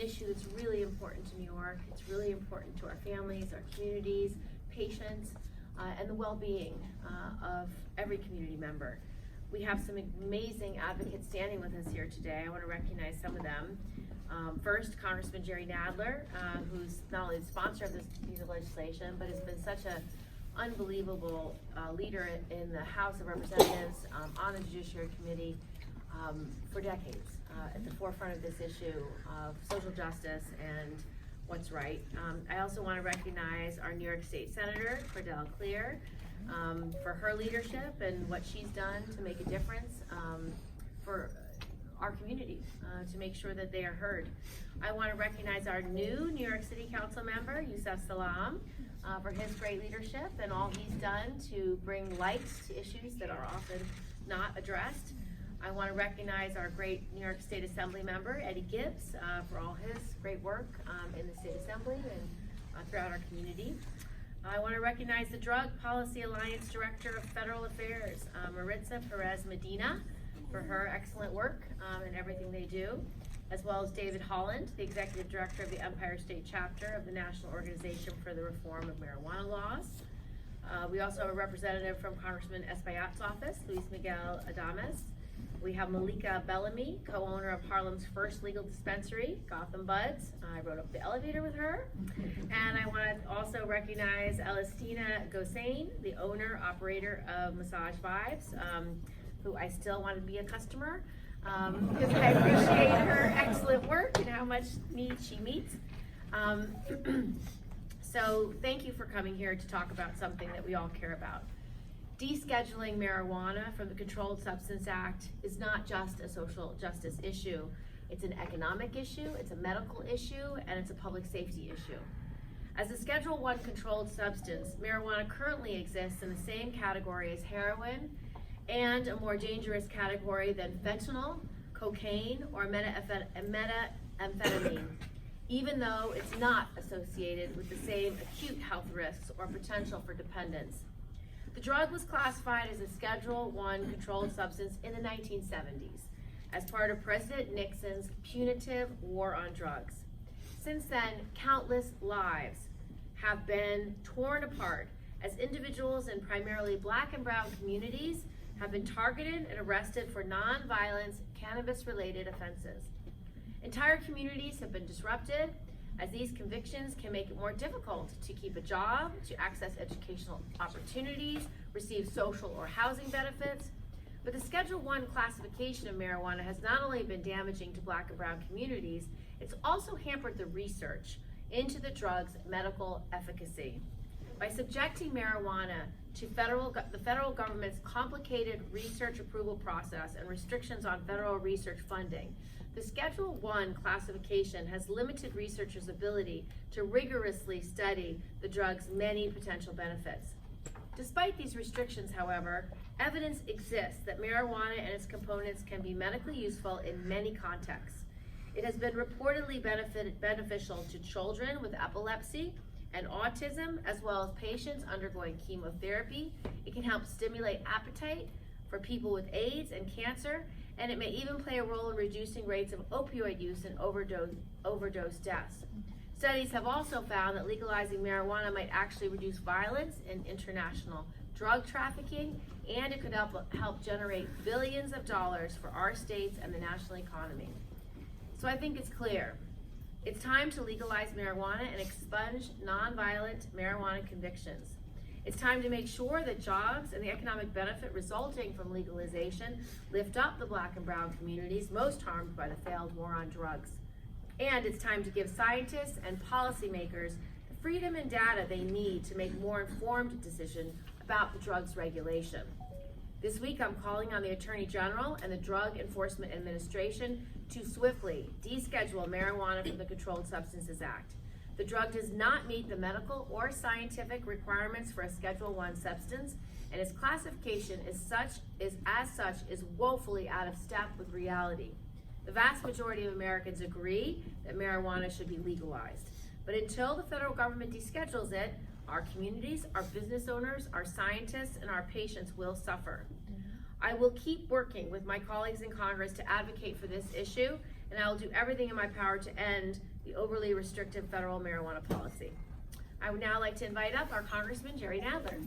issue that's really important to New York. It's really important to our families, our communities, patients, and the well-being of every community member. We have some amazing advocates standing with us here today. I want to recognize some of them. First, Congressman Jerry Nadler, who's not only the sponsor of this piece of legislation, but has been such an unbelievable leader in the House of Representatives, on the Judiciary Committee for decades, at the forefront of this issue of social justice and what's right. I also want to recognize our New York State Senator, Cordell Clear, for her leadership and what she's done to make a difference for our community, to make sure that they are heard. I want to recognize our new New York City Council member, Yusef Salaam, for his great leadership and all he's done to bring light to issues that are often not addressed. I want to recognize our great New York State Assembly member, Eddie Gibbs, for all his great work in the State Assembly and throughout our community. I want to recognize the Drug Policy Alliance Director of Federal Affairs, Maritza Perez Medina, for her excellent work and everything they do, as well as David Holland, the Executive Director of the Empire State Chapter of the National Organization for the Reform of Marijuana Laws. We also have a representative from Congressman Espaillat's office, Luis Miguel Adames. We have Malika Bellamy, co-owner of Harlem's first legal dispensary, Gotham Buds. I rode up the elevator with her. And I want to also recognize Elistina Gosain, the owner, operator of Massage Vibes, who I still want to be a customer, because I appreciate her excellent work and how much needs she meets. So thank you for coming here to talk about something that we all care about. Descheduling marijuana from the Controlled Substance Act is not just a social justice issue. It's an economic issue, it's a medical issue, and it's a public safety issue. As a Schedule I controlled substance, marijuana currently exists in the same category as heroin and a more dangerous category than fentanyl, cocaine, or methamphetamine, even though it's not associated with the same acute health risks or potential for dependence. The drug was classified as a Schedule I controlled substance in the 1970s as part of President Nixon's punitive war on drugs. Since then, countless lives have been torn apart as individuals in primarily Black and brown communities have been targeted and arrested for non-violent cannabis-related offenses. Entire communities have been disrupted, as these convictions can make it more difficult to keep a job, to access educational opportunities, receive social or housing benefits. But the Schedule I classification of marijuana has not only been damaging to Black and brown communities, it's also hampered the research into the drug's medical efficacy. By subjecting marijuana to the federal government's complicated research approval process and restrictions on federal research funding, the Schedule I classification has limited researchers' ability to rigorously study the drug's many potential benefits. Despite these restrictions, however, evidence exists that marijuana and its components can be medically useful in many contexts. It has been reportedly beneficial to children with epilepsy and autism, as well as patients undergoing chemotherapy. It can help stimulate appetite for people with AIDS and cancer, and it may even play a role in reducing rates of opioid use and overdose deaths. Studies have also found that legalizing marijuana might actually reduce violence in international drug trafficking, and it could help generate billions of dollars for our states and the national economy. So I think it's clear. It's time to legalize marijuana and expunge nonviolent marijuana convictions. It's time to make sure that jobs and the economic benefit resulting from legalization lift up the Black and brown communities most harmed by the failed war on drugs. And it's time to give scientists and policymakers the freedom and data they need to make more informed decisions about the drugs regulation. This week, I'm calling on the Attorney General and the Drug Enforcement Administration to swiftly deschedule marijuana from the Controlled Substances Act. The drug does not meet the medical or scientific requirements for a Schedule I substance, and its classification is woefully out of step with reality. The vast majority of Americans agree that marijuana should be legalized. But until the federal government deschedules it, our communities, our business owners, our scientists, and our patients will suffer. I will keep working with my colleagues in Congress to advocate for this issue, and I will do everything in my power to end the overly restrictive federal marijuana policy. I would now like to invite up our Congressman Jerry Nadler.